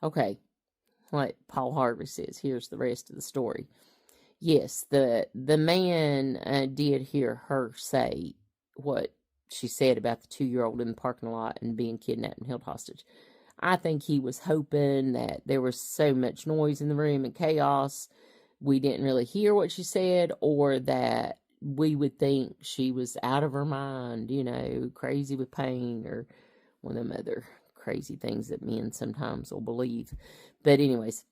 Okay, like Paul Harvey says, here's the rest of the story. Yes, the man did hear her say what she said about the 2-year-old in the parking lot and being kidnapped and held hostage. I think he was hoping that there was so much noise in the room and chaos, we didn't really hear what she said, or that we would think she was out of her mind, crazy with pain, or one of them other crazy things that men sometimes will believe. But anyways,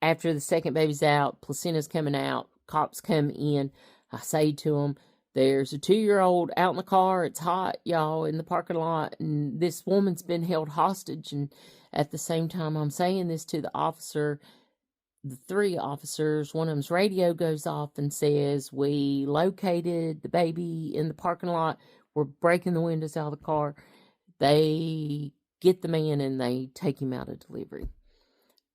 after the second baby's out, placenta's coming out, cops come in. I say to them, there's a 2-year-old out in the car. It's hot, y'all, in the parking lot, and this woman's been held hostage. And at the same time I'm saying this to the officer, the 3 officers, one of them's radio goes off and says, we located the baby in the parking lot. We're breaking the windows out of the car. They get the man and they take him out of delivery.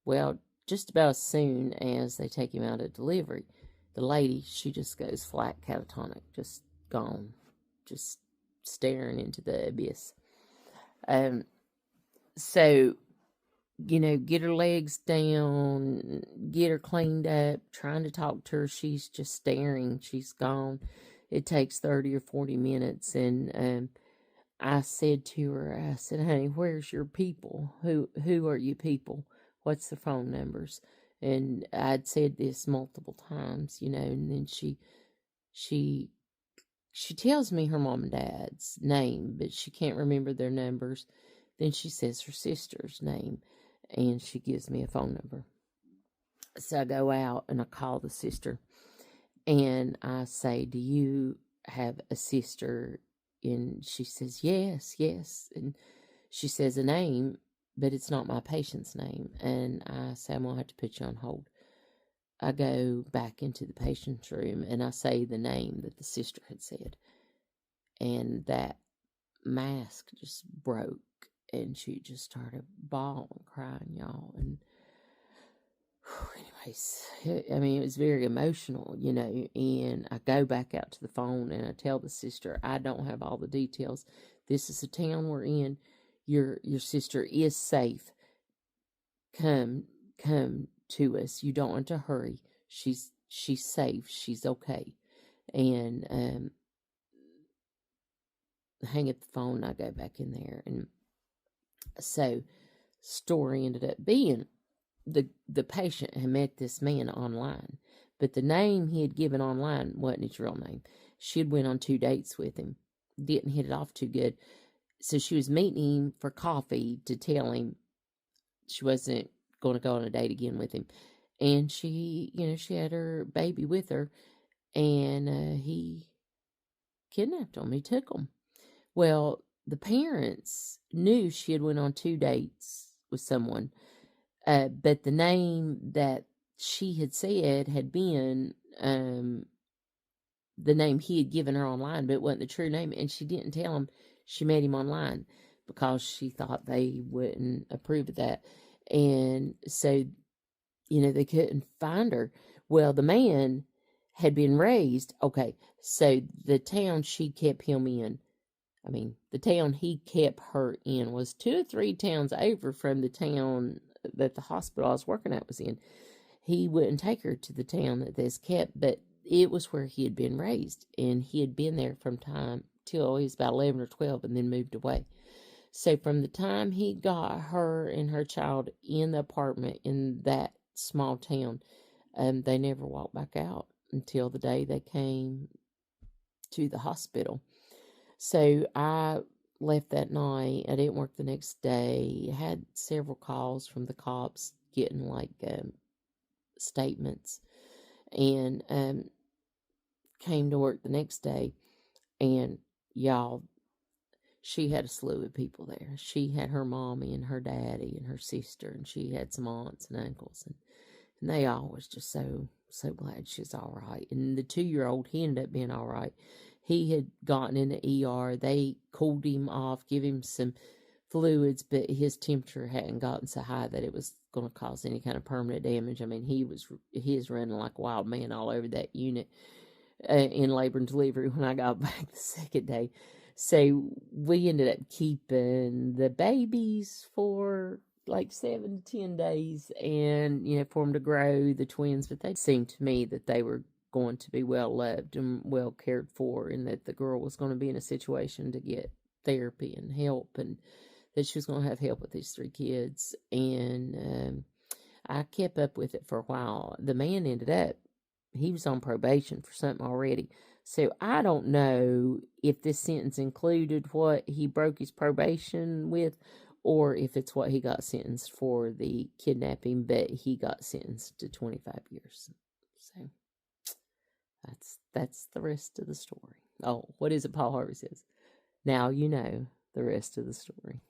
Well, just about as soon as they take him out of delivery, the lady, she just goes flat catatonic, just gone, just staring into the abyss. So, get her legs down, get her cleaned up, trying to talk to her. She's just staring. She's gone. It takes 30 or 40 minutes. And I said to her, I said, honey, where's your people? Who are you people? What's the phone numbers? And I'd said this multiple times, and then she tells me her mom and dad's name, but she can't remember their numbers. Then she says her sister's name, and she gives me a phone number. So I go out and I call the sister, and I say, do you have a sister? And she says, yes. And she says a name, but it's not my patient's name. And I say, I'm going to have to put you on hold. I go back into the patient's room and I say the name that the sister had said. And that mask just broke and she just started bawling, crying, y'all. And anyways, it was very emotional, and I go back out to the phone and I tell the sister, I don't have all the details. This is the town we're in. Your sister is safe. Come to us. You don't want to hurry. She's safe. She's okay. And hang up the phone. I go back in there, and so story ended up being the patient had met this man online, but the name he had given online wasn't his real name. She had went on 2 dates with him, didn't hit it off too good. So she was meeting him for coffee to tell him she wasn't going to go on a date again with him. And she had her baby with her, and he kidnapped him. He took him. Well, the parents knew she had went on 2 dates with someone, but the name that she had said had been the name he had given her online, but it wasn't the true name. And she didn't tell him she met him online because she thought they wouldn't approve of that. And so, they couldn't find her. Well, the man had been raised. Okay, so the town she kept him in, the town he kept her in was 2 or 3 towns over from the town that the hospital I was working at was in. He wouldn't take her to the town that this kept, but it was where he had been raised, and he had been there from time till he was about 11 or 12 and then moved away. So from the time he got her and her child in the apartment in that small town, they never walked back out until the day they came to the hospital. So I left that night. I didn't work the next day. I had several calls from the cops getting statements, and came to work the next day, and y'all, she had a slew of people there. She had her mommy and her daddy and her sister, and she had some aunts and uncles, and they all was just so glad she's all right. And the 2-year-old, he ended up being all right. He had gotten in the ER. They cooled him off, give him some fluids, but his temperature hadn't gotten so high that it was going to cause any kind of permanent damage. He was running like a wild man all over that unit in labor and delivery when I got back the second day. So we ended up keeping the babies for like 7 to 10 days, and for them to grow the twins. But they seemed to me that they were going to be well loved and well cared for, and that the girl was going to be in a situation to get therapy and help, and that she was going to have help with these 3 kids. And I kept up with it for a while. The man ended up, he was on probation for something already. So I don't know if this sentence included what he broke his probation with, or if it's what he got sentenced for the kidnapping, but he got sentenced to 25 years. So that's the rest of the story. Oh, what is it Paul Harvey says? Now you know the rest of the story.